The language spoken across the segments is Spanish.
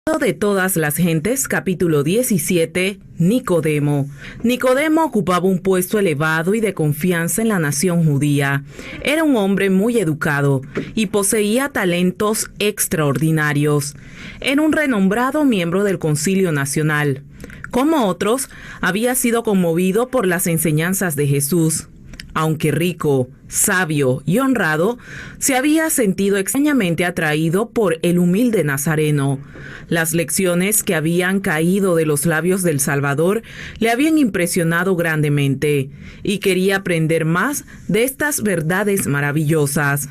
De todas las gentes, capítulo 17, Nicodemo. Nicodemo ocupaba un puesto elevado y de confianza en la nación judía. Era un hombre muy educado y poseía talentos extraordinarios. Era un renombrado miembro del Concilio Nacional. Como otros, había sido conmovido por las enseñanzas de Jesús. Aunque rico, sabio y honrado, se había sentido extrañamente atraído por el humilde Nazareno. Las lecciones que habían caído de los labios del Salvador le habían impresionado grandemente y quería aprender más de estas verdades maravillosas.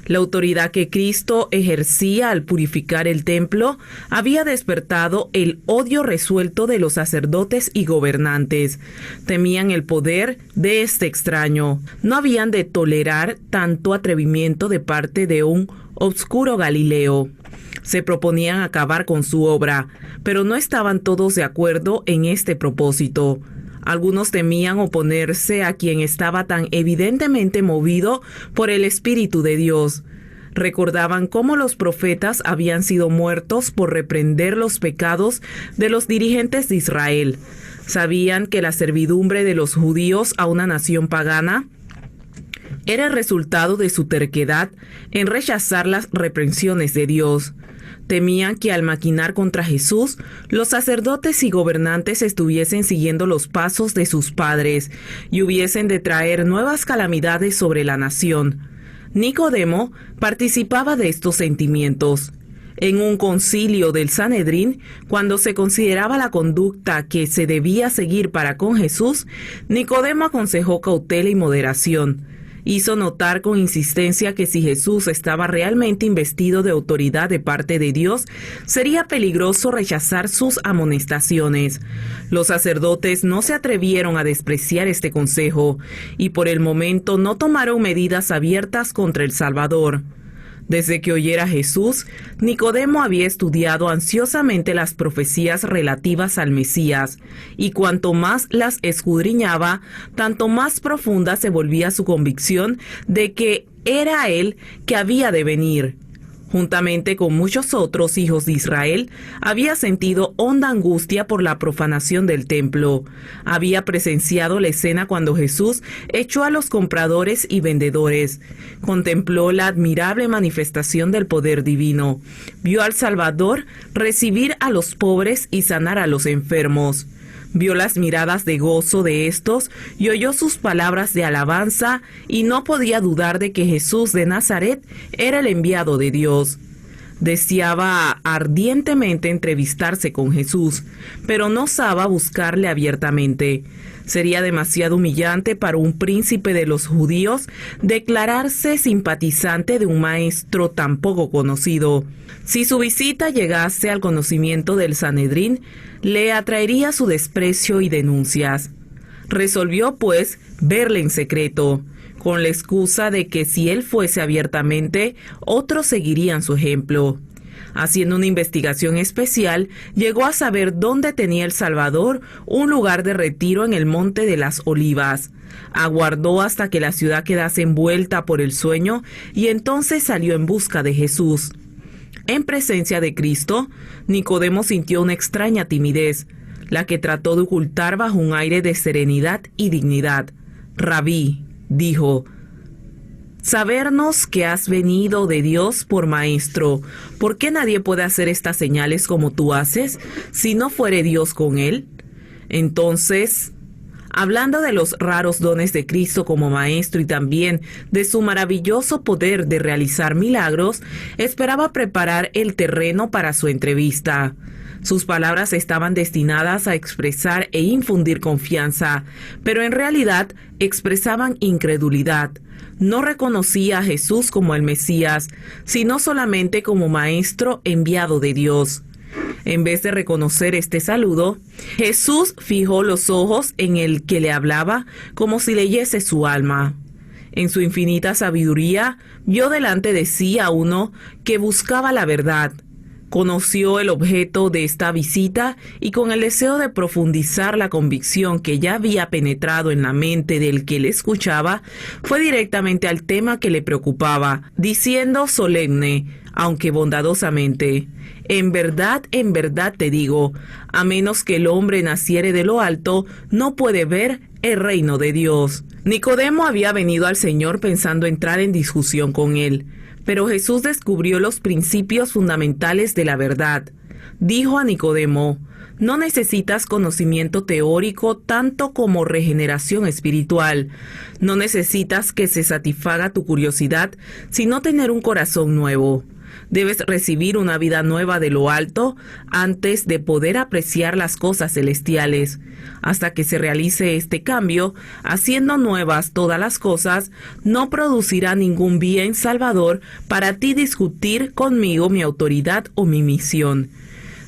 La autoridad que Cristo ejercía al purificar el templo había despertado el odio resuelto de los sacerdotes y gobernantes. Temían el poder de este extraño. No habían de tolerar tanto atrevimiento de parte de un obscuro Galileo. Se proponían acabar con su obra, pero no estaban todos de acuerdo en este propósito. Algunos temían oponerse a quien estaba tan evidentemente movido por el Espíritu de Dios. Recordaban cómo los profetas habían sido muertos por reprender los pecados de los dirigentes de Israel. Sabían que la servidumbre de los judíos a una nación pagana era el resultado de su terquedad en rechazar las reprensiones de Dios. Temían que al maquinar contra Jesús, los sacerdotes y gobernantes estuviesen siguiendo los pasos de sus padres y hubiesen de traer nuevas calamidades sobre la nación. Nicodemo participaba de estos sentimientos. En un concilio del Sanedrín, cuando se consideraba la conducta que se debía seguir para con Jesús, Nicodemo aconsejó cautela y moderación. Hizo notar con insistencia que si Jesús estaba realmente investido de autoridad de parte de Dios, sería peligroso rechazar sus amonestaciones. Los sacerdotes no se atrevieron a despreciar este consejo y por el momento no tomaron medidas abiertas contra el Salvador. Desde que oyera Jesús, Nicodemo había estudiado ansiosamente las profecías relativas al Mesías, y cuanto más las escudriñaba, tanto más profunda se volvía su convicción de que era él que había de venir. Juntamente con muchos otros hijos de Israel, había sentido honda angustia por la profanación del templo. Había presenciado la escena cuando Jesús echó a los compradores y vendedores. Contempló la admirable manifestación del poder divino. Vio al Salvador recibir a los pobres y sanar a los enfermos. Vio las miradas de gozo de estos y oyó sus palabras de alabanza y no podía dudar de que Jesús de Nazaret era el enviado de Dios. Deseaba ardientemente entrevistarse con Jesús, pero no osaba buscarle abiertamente. Sería demasiado humillante para un príncipe de los judíos declararse simpatizante de un maestro tan poco conocido. Si su visita llegase al conocimiento del Sanedrín, le atraería su desprecio y denuncias. Resolvió, pues, verle en secreto, con la excusa de que si él fuese abiertamente, otros seguirían su ejemplo. Haciendo una investigación especial, llegó a saber dónde tenía el Salvador un lugar de retiro en el Monte de las Olivas. Aguardó hasta que la ciudad quedase envuelta por el sueño y entonces salió en busca de Jesús. En presencia de Cristo, Nicodemo sintió una extraña timidez, la que trató de ocultar bajo un aire de serenidad y dignidad. «Rabí», dijo, «sabernos que has venido de Dios por maestro. ¿Por qué nadie puede hacer estas señales como tú haces, si no fuere Dios con él?» Entonces, hablando de los raros dones de Cristo como maestro y también de su maravilloso poder de realizar milagros, esperaba preparar el terreno para su entrevista. Sus palabras estaban destinadas a expresar e infundir confianza, pero en realidad expresaban incredulidad. No reconocía a Jesús como el Mesías, sino solamente como maestro enviado de Dios. En vez de reconocer este saludo, Jesús fijó los ojos en el que le hablaba como si leyese su alma. En su infinita sabiduría, vio delante de sí a uno que buscaba la verdad. Conoció el objeto de esta visita y con el deseo de profundizar la convicción que ya había penetrado en la mente del que le escuchaba, fue directamente al tema que le preocupaba, diciendo solemne, aunque bondadosamente. En verdad te digo, a menos que el hombre naciere de lo alto, no puede ver el reino de Dios. Nicodemo había venido al Señor pensando entrar en discusión con él, pero Jesús descubrió los principios fundamentales de la verdad. Dijo a Nicodemo: no necesitas conocimiento teórico tanto como regeneración espiritual. No necesitas que se satisfaga tu curiosidad, sino tener un corazón nuevo. Debes recibir una vida nueva de lo alto antes de poder apreciar las cosas celestiales. Hasta que se realice este cambio, haciendo nuevas todas las cosas, no producirá ningún bien salvador para ti discutir conmigo mi autoridad o mi misión.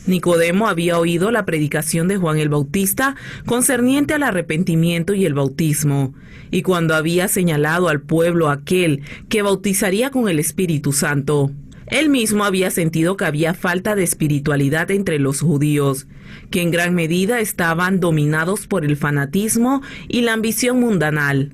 Nicodemo había oído la predicación de Juan el Bautista concerniente al arrepentimiento y el bautismo, y cuando había señalado al pueblo aquel que bautizaría con el Espíritu Santo, él mismo había sentido que había falta de espiritualidad entre los judíos, que en gran medida estaban dominados por el fanatismo y la ambición mundanal.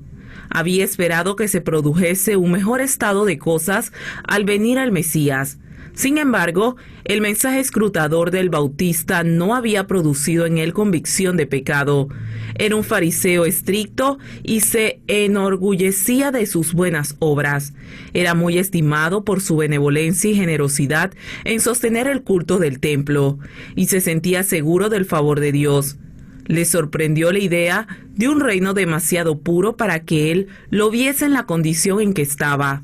Había esperado que se produjese un mejor estado de cosas al venir el Mesías. Sin embargo, el mensaje escrutador del Bautista no había producido en él convicción de pecado. Era un fariseo estricto y se enorgullecía de sus buenas obras. Era muy estimado por su benevolencia y generosidad en sostener el culto del templo, y se sentía seguro del favor de Dios. Le sorprendió la idea de un reino demasiado puro para que él lo viese en la condición en que estaba.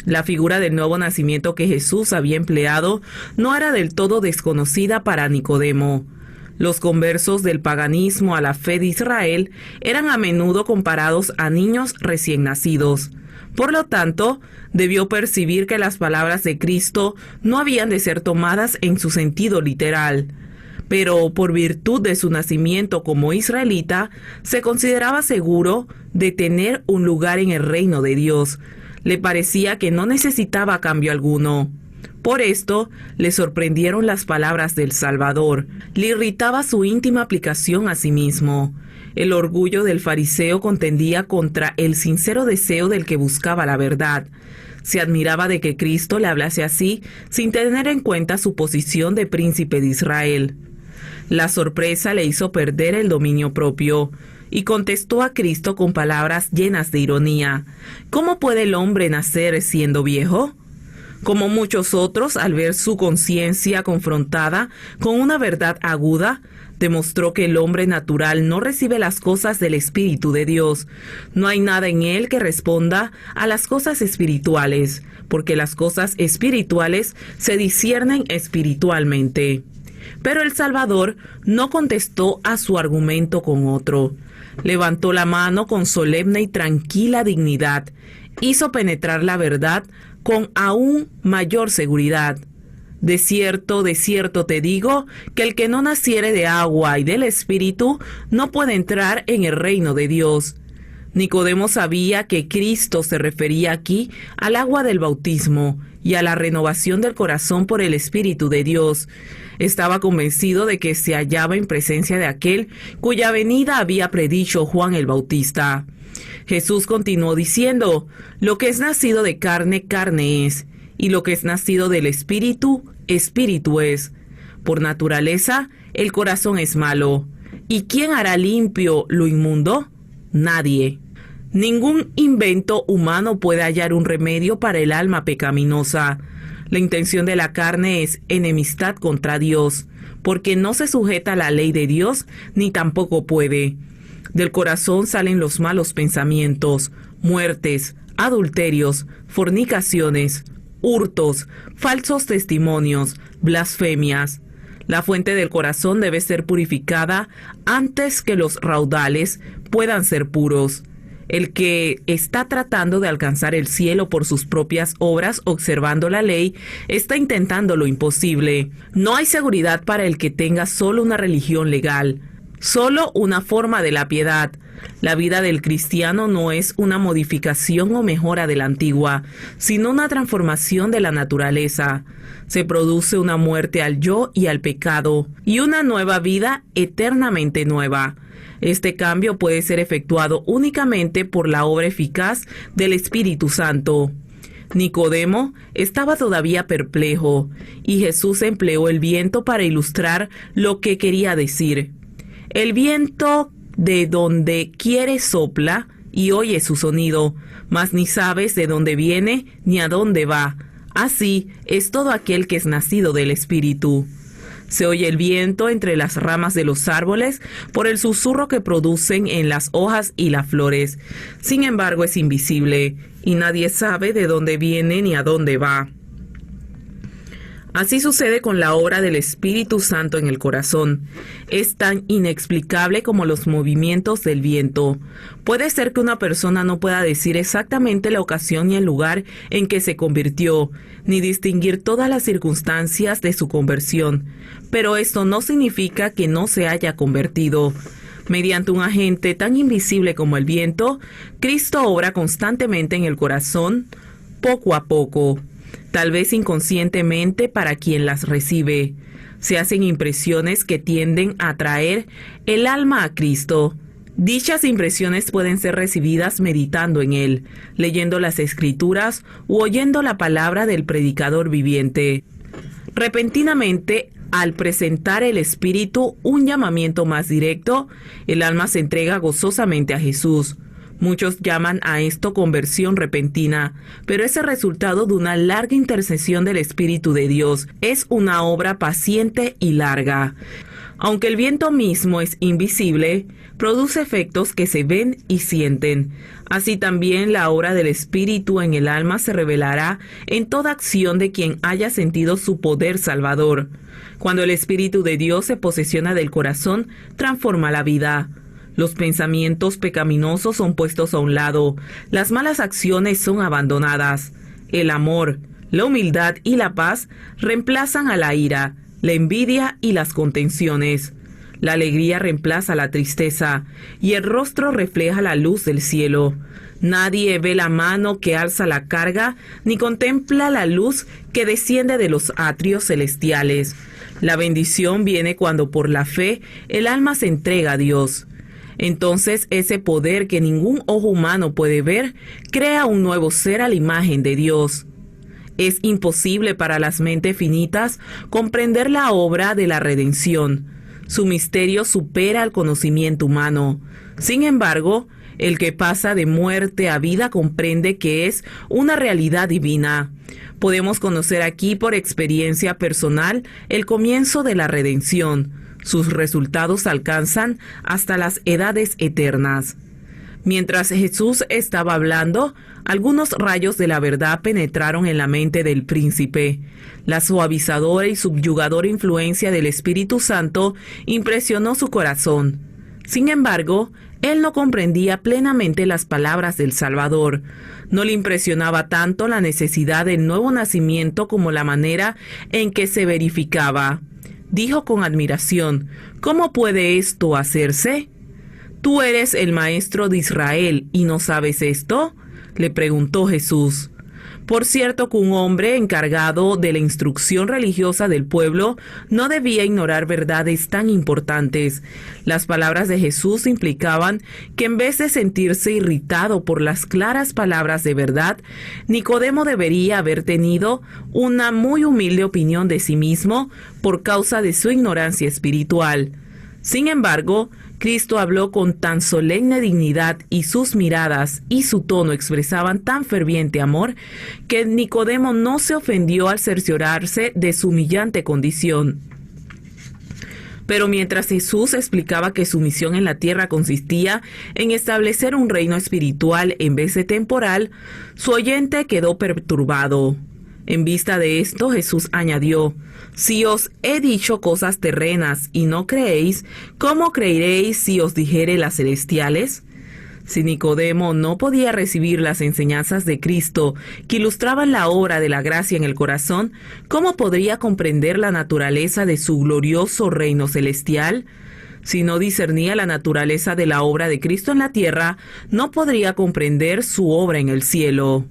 La figura del nuevo nacimiento que Jesús había empleado no era del todo desconocida para Nicodemo. Los conversos del paganismo a la fe de Israel eran a menudo comparados a niños recién nacidos. Por lo tanto, debió percibir que las palabras de Cristo no habían de ser tomadas en su sentido literal. Pero por virtud de su nacimiento como israelita, se consideraba seguro de tener un lugar en el reino de Dios. Le parecía que no necesitaba cambio alguno. Por esto, le sorprendieron las palabras del Salvador. Le irritaba su íntima aplicación a sí mismo. El orgullo del fariseo contendía contra el sincero deseo del que buscaba la verdad. Se admiraba de que Cristo le hablase así, sin tener en cuenta su posición de príncipe de Israel. La sorpresa le hizo perder el dominio propio, y contestó a Cristo con palabras llenas de ironía. ¿Cómo puede el hombre nacer siendo viejo? Como muchos otros, al ver su conciencia confrontada con una verdad aguda, demostró que el hombre natural no recibe las cosas del Espíritu de Dios. No hay nada en él que responda a las cosas espirituales, porque las cosas espirituales se disciernen espiritualmente. Pero el Salvador no contestó a su argumento con otro. Levantó la mano con solemne y tranquila dignidad. Hizo penetrar la verdad con aún mayor seguridad. De cierto te digo, que el que no naciere de agua y del Espíritu no puede entrar en el reino de Dios. Nicodemo sabía que Cristo se refería aquí al agua del bautismo y a la renovación del corazón por el Espíritu de Dios. Estaba convencido de que se hallaba en presencia de aquel cuya venida había predicho Juan el Bautista. Jesús continuó diciendo: lo que es nacido de carne, carne es, y lo que es nacido del Espíritu, Espíritu es. Por naturaleza, el corazón es malo. ¿Y quién hará limpio lo inmundo? Nadie. Ningún invento humano puede hallar un remedio para el alma pecaminosa. La intención de la carne es enemistad contra Dios, porque no se sujeta a la ley de Dios, ni tampoco puede. Del corazón salen los malos pensamientos, muertes, adulterios, fornicaciones, hurtos, falsos testimonios, blasfemias. La fuente del corazón debe ser purificada antes que los raudales puedan ser puros. El que está tratando de alcanzar el cielo por sus propias obras observando la ley, está intentando lo imposible. No hay seguridad para el que tenga solo una religión legal, solo una forma de la piedad. La vida del cristiano no es una modificación o mejora de la antigua, sino una transformación de la naturaleza. Se produce una muerte al yo y al pecado, y una nueva vida eternamente nueva. Este cambio puede ser efectuado únicamente por la obra eficaz del Espíritu Santo. Nicodemo estaba todavía perplejo, y Jesús empleó el viento para ilustrar lo que quería decir. El viento de donde quiere sopla y oye su sonido, mas ni sabes de dónde viene ni a dónde va. Así es todo aquel que es nacido del Espíritu. Se oye el viento entre las ramas de los árboles por el susurro que producen en las hojas y las flores. Sin embargo, es invisible y nadie sabe de dónde viene ni a dónde va. Así sucede con la obra del Espíritu Santo en el corazón. Es tan inexplicable como los movimientos del viento. Puede ser que una persona no pueda decir exactamente la ocasión y el lugar en que se convirtió, ni distinguir todas las circunstancias de su conversión, pero esto no significa que no se haya convertido. Mediante un agente tan invisible como el viento, Cristo obra constantemente en el corazón, poco a poco. Tal vez inconscientemente para quien las recibe. Se hacen impresiones que tienden a atraer el alma a Cristo. Dichas impresiones pueden ser recibidas meditando en Él, leyendo las Escrituras u oyendo la palabra del predicador viviente. Repentinamente, al presentar el Espíritu un llamamiento más directo, el alma se entrega gozosamente a Jesús. Muchos llaman a esto conversión repentina, pero es el resultado de una larga intercesión del Espíritu de Dios. Es una obra paciente y larga. Aunque el viento mismo es invisible, produce efectos que se ven y sienten. Así también la obra del Espíritu en el alma se revelará en toda acción de quien haya sentido su poder salvador. Cuando el Espíritu de Dios se posesiona del corazón, transforma la vida. Los pensamientos pecaminosos son puestos a un lado, las malas acciones son abandonadas. El amor, la humildad y la paz reemplazan a la ira, la envidia y las contenciones. La alegría reemplaza la tristeza, y el rostro refleja la luz del cielo. Nadie ve la mano que alza la carga, ni contempla la luz que desciende de los atrios celestiales. La bendición viene cuando por la fe el alma se entrega a Dios. Entonces ese poder que ningún ojo humano puede ver, crea un nuevo ser a la imagen de Dios. Es imposible para las mentes finitas comprender la obra de la redención. Su misterio supera el conocimiento humano. Sin embargo, el que pasa de muerte a vida comprende que es una realidad divina. Podemos conocer aquí por experiencia personal el comienzo de la redención. Sus resultados alcanzan hasta las edades eternas. Mientras Jesús estaba hablando, algunos rayos de la verdad penetraron en la mente del príncipe. La suavizadora y subyugadora influencia del Espíritu Santo impresionó su corazón. Sin embargo, él no comprendía plenamente las palabras del Salvador. No le impresionaba tanto la necesidad del nuevo nacimiento como la manera en que se verificaba. Dijo con admiración: ¿cómo puede esto hacerse? ¿Tú eres el maestro de Israel y no sabes esto?, le preguntó Jesús. Por cierto que un hombre encargado de la instrucción religiosa del pueblo no debía ignorar verdades tan importantes. Las palabras de Jesús implicaban que en vez de sentirse irritado por las claras palabras de verdad, Nicodemo debería haber tenido una muy humilde opinión de sí mismo por causa de su ignorancia espiritual. Sin embargo, Cristo habló con tan solemne dignidad y sus miradas y su tono expresaban tan ferviente amor que Nicodemo no se ofendió al cerciorarse de su humillante condición. Pero mientras Jesús explicaba que su misión en la tierra consistía en establecer un reino espiritual en vez de temporal, su oyente quedó perturbado. En vista de esto, Jesús añadió: si os he dicho cosas terrenas y no creéis, ¿cómo creeréis si os dijere las celestiales? Si Nicodemo no podía recibir las enseñanzas de Cristo que ilustraban la obra de la gracia en el corazón, ¿cómo podría comprender la naturaleza de su glorioso reino celestial? Si no discernía la naturaleza de la obra de Cristo en la tierra, no podría comprender su obra en el cielo.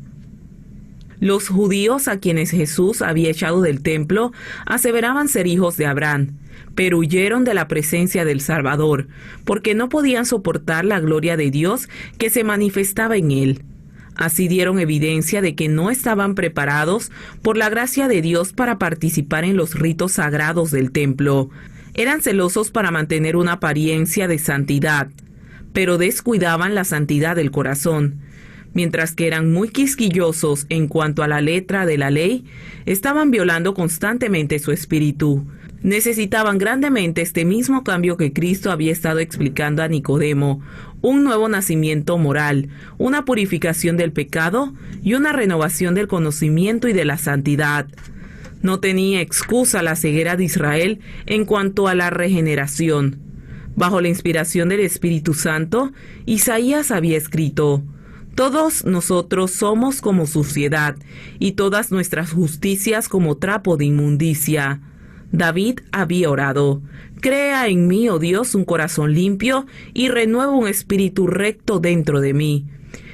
Los judíos a quienes Jesús había echado del templo aseveraban ser hijos de Abraham, pero huyeron de la presencia del Salvador, porque no podían soportar la gloria de Dios que se manifestaba en él. Así dieron evidencia de que no estaban preparados por la gracia de Dios para participar en los ritos sagrados del templo. Eran celosos para mantener una apariencia de santidad, pero descuidaban la santidad del corazón. Mientras que eran muy quisquillosos en cuanto a la letra de la ley, estaban violando constantemente su espíritu. Necesitaban grandemente este mismo cambio que Cristo había estado explicando a Nicodemo, un nuevo nacimiento moral, una purificación del pecado y una renovación del conocimiento y de la santidad. No tenía excusa la ceguera de Israel en cuanto a la regeneración. Bajo la inspiración del Espíritu Santo, Isaías había escrito: todos nosotros somos como suciedad, y todas nuestras justicias como trapo de inmundicia. David había orado: crea en mí, oh Dios, un corazón limpio, y renueva un espíritu recto dentro de mí.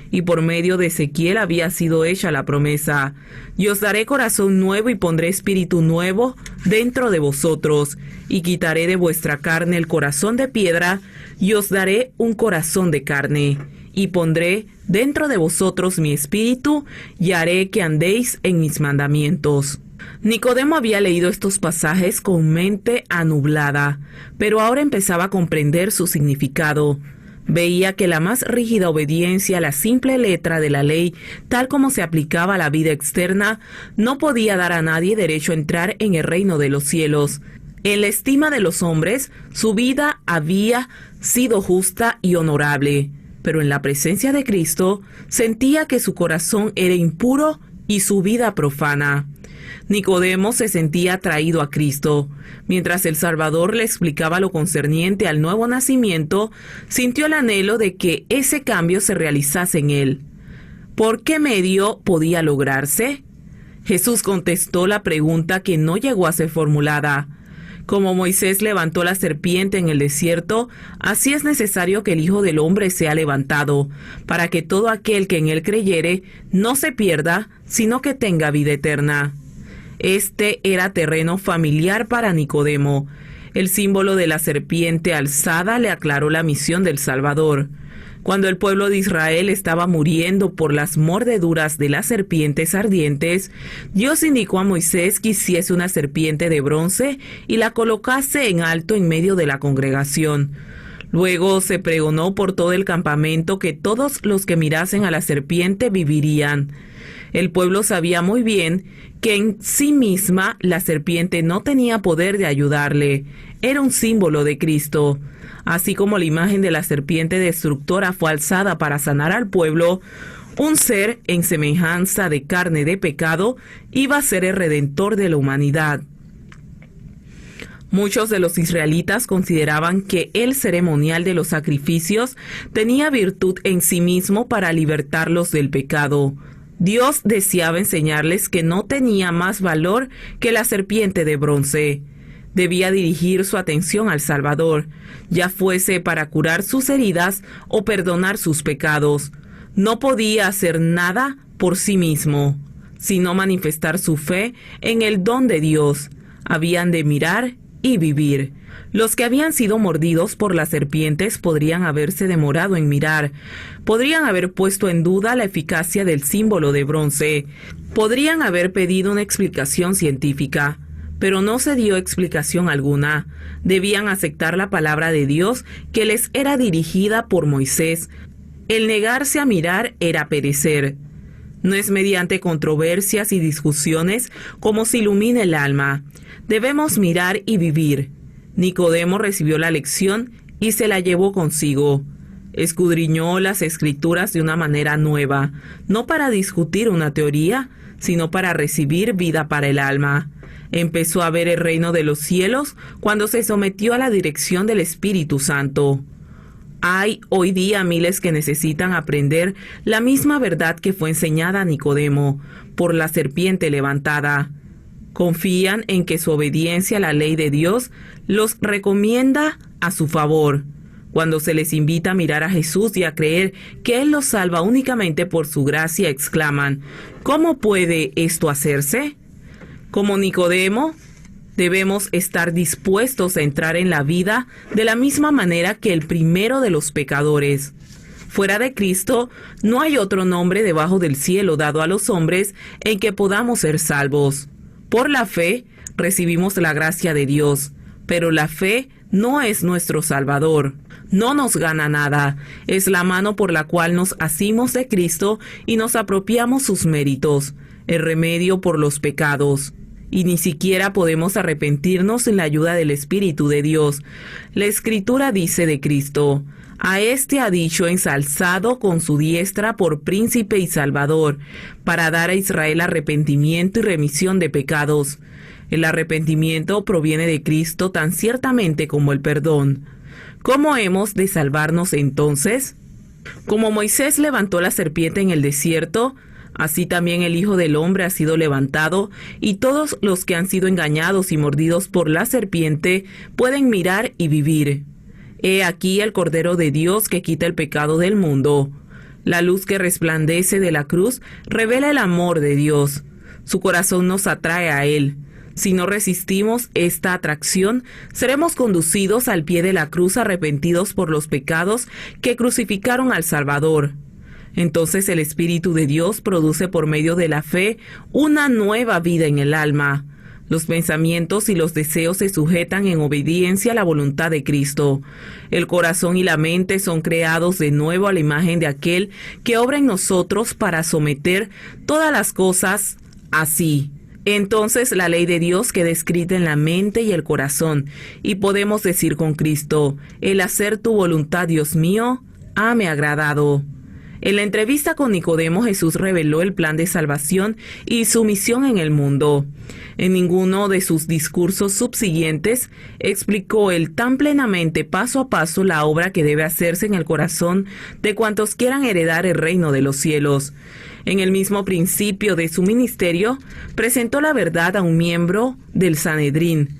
Y por medio de Ezequiel había sido hecha la promesa: y os daré corazón nuevo y pondré espíritu nuevo dentro de vosotros, y quitaré de vuestra carne el corazón de piedra, y os daré un corazón de carne, y pondré dentro de vosotros mi espíritu, y haré que andéis en mis mandamientos. Nicodemo había leído estos pasajes con mente anublada, pero ahora empezaba a comprender su significado. Veía que la más rígida obediencia a la simple letra de la ley, tal como se aplicaba a la vida externa, no podía dar a nadie derecho a entrar en el reino de los cielos. En la estima de los hombres, su vida había sido justa y honorable, pero en la presencia de Cristo sentía que su corazón era impuro y su vida profana. Nicodemo se sentía atraído a Cristo. Mientras el Salvador le explicaba lo concerniente al nuevo nacimiento, sintió el anhelo de que ese cambio se realizase en él. ¿Por qué medio podía lograrse? Jesús contestó la pregunta que no llegó a ser formulada. Como Moisés levantó la serpiente en el desierto, así es necesario que el Hijo del Hombre sea levantado, para que todo aquel que en él creyere no se pierda, sino que tenga vida eterna. Este era terreno familiar para Nicodemo. El símbolo de la serpiente alzada le aclaró la misión del Salvador. Cuando el pueblo de Israel estaba muriendo por las mordeduras de las serpientes ardientes, Dios indicó a Moisés que hiciese una serpiente de bronce y la colocase en alto en medio de la congregación. Luego se pregonó por todo el campamento que todos los que mirasen a la serpiente vivirían. El pueblo sabía muy bien que en sí misma la serpiente no tenía poder de ayudarle. Era un símbolo de Cristo. Así como la imagen de la serpiente destructora fue alzada para sanar al pueblo, un ser en semejanza de carne de pecado iba a ser el redentor de la humanidad. Muchos de los israelitas consideraban que el ceremonial de los sacrificios tenía virtud en sí mismo para libertarlos del pecado. Dios deseaba enseñarles que no tenía más valor que la serpiente de bronce. Debía dirigir su atención al Salvador, ya fuese para curar sus heridas o perdonar sus pecados. No podía hacer nada por sí mismo, sino manifestar su fe en el don de Dios. Habían de mirar y vivir. Los que habían sido mordidos por las serpientes podrían haberse demorado en mirar, podrían haber puesto en duda la eficacia del símbolo de bronce, podrían haber pedido una explicación científica, pero no se dio explicación alguna. Debían aceptar la palabra de Dios que les era dirigida por Moisés. El negarse a mirar era perecer. No es mediante controversias y discusiones como se ilumina el alma. Debemos mirar y vivir. Nicodemo recibió la lección y se la llevó consigo. Escudriñó las Escrituras de una manera nueva, no para discutir una teoría, sino para recibir vida para el alma. Empezó a ver el reino de los cielos cuando se sometió a la dirección del Espíritu Santo. Hay hoy día miles que necesitan aprender la misma verdad que fue enseñada a Nicodemo por la serpiente levantada. Confían en que su obediencia a la ley de Dios los recomienda a su favor. Cuando se les invita a mirar a Jesús y a creer que Él los salva únicamente por su gracia, exclaman: ¿cómo puede esto hacerse? Como Nicodemo, debemos estar dispuestos a entrar en la vida de la misma manera que el primero de los pecadores. Fuera de Cristo, no hay otro nombre debajo del cielo dado a los hombres en que podamos ser salvos. Por la fe, recibimos la gracia de Dios, pero la fe no es nuestro Salvador. No nos gana nada. Es la mano por la cual nos asimos de Cristo y nos apropiamos sus méritos, el remedio por los pecados. Y ni siquiera podemos arrepentirnos sin la ayuda del Espíritu de Dios. La Escritura dice de Cristo: a éste ha dicho ensalzado con su diestra por príncipe y salvador, para dar a Israel arrepentimiento y remisión de pecados. El arrepentimiento proviene de Cristo tan ciertamente como el perdón. ¿Cómo hemos de salvarnos entonces? Como Moisés levantó la serpiente en el desierto, así también el Hijo del Hombre ha sido levantado, y todos los que han sido engañados y mordidos por la serpiente pueden mirar y vivir. He aquí el Cordero de Dios que quita el pecado del mundo. La luz que resplandece de la cruz revela el amor de Dios. Su corazón nos atrae a Él. Si no resistimos esta atracción, seremos conducidos al pie de la cruz arrepentidos por los pecados que crucificaron al Salvador. Entonces el Espíritu de Dios produce por medio de la fe una nueva vida en el alma. Los pensamientos y los deseos se sujetan en obediencia a la voluntad de Cristo. El corazón y la mente son creados de nuevo a la imagen de aquel que obra en nosotros para someter todas las cosas a sí. Entonces la ley de Dios queda escrita en la mente y el corazón, y podemos decir con Cristo: el hacer tu voluntad, Dios mío, hame agradado. En la entrevista con Nicodemo, Jesús reveló el plan de salvación y su misión en el mundo. En ninguno de sus discursos subsiguientes explicó él tan plenamente paso a paso la obra que debe hacerse en el corazón de cuantos quieran heredar el reino de los cielos. En el mismo principio de su ministerio, presentó la verdad a un miembro del Sanedrín,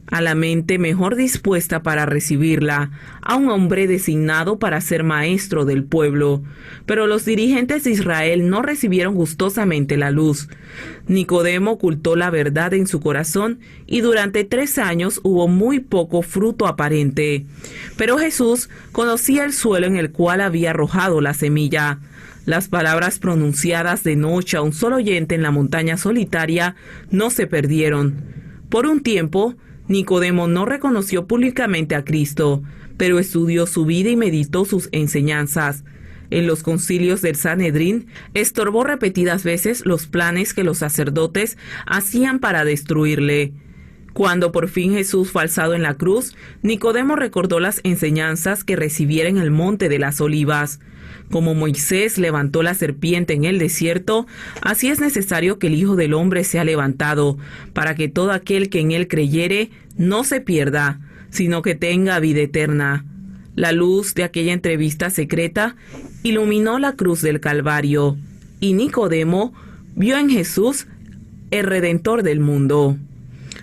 a la mente mejor dispuesta para recibirla, a un hombre designado para ser maestro del pueblo. Pero los dirigentes de Israel no recibieron gustosamente la luz. Nicodemo ocultó la verdad en su corazón y durante 3 años hubo muy poco fruto aparente. Pero Jesús conocía el suelo en el cual había arrojado la semilla. Las palabras pronunciadas de noche a un solo oyente en la montaña solitaria no se perdieron. Por un tiempo, Nicodemo no reconoció públicamente a Cristo, pero estudió su vida y meditó sus enseñanzas. En los concilios del Sanedrín, estorbó repetidas veces los planes que los sacerdotes hacían para destruirle. Cuando por fin Jesús fue alzado en la cruz, Nicodemo recordó las enseñanzas que recibiera en el monte de las Olivas. Como Moisés levantó la serpiente en el desierto, así es necesario que el Hijo del Hombre sea levantado, para que todo aquel que en él creyere no se pierda, sino que tenga vida eterna. La luz de aquella entrevista secreta iluminó la cruz del Calvario, y Nicodemo vio en Jesús el Redentor del mundo.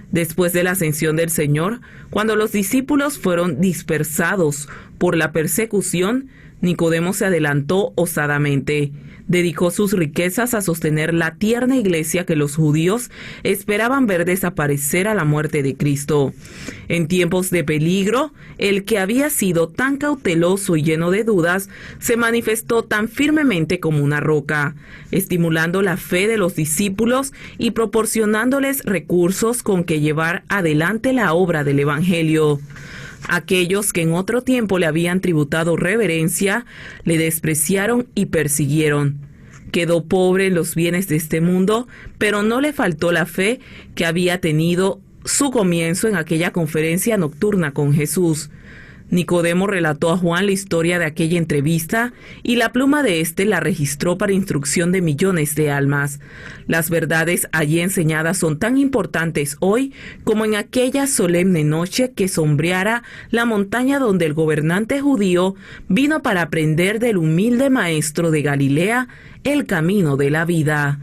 Después de la ascensión del Señor, cuando los discípulos fueron dispersados por la persecución, Nicodemo se adelantó osadamente. Dedicó sus riquezas a sostener la tierna iglesia que los judíos esperaban ver desaparecer a la muerte de Cristo. En tiempos de peligro, el que había sido tan cauteloso y lleno de dudas, se manifestó tan firmemente como una roca, estimulando la fe de los discípulos y proporcionándoles recursos con que llevar adelante la obra del Evangelio. Aquellos que en otro tiempo le habían tributado reverencia, le despreciaron y persiguieron. Quedó pobre en los bienes de este mundo, pero no le faltó la fe que había tenido su comienzo en aquella conferencia nocturna con Jesús. Nicodemo relató a Juan la historia de aquella entrevista y la pluma de éste la registró para instrucción de millones de almas. Las verdades allí enseñadas son tan importantes hoy como en aquella solemne noche que sombreara la montaña donde el gobernante judío vino para aprender del humilde maestro de Galilea el camino de la vida.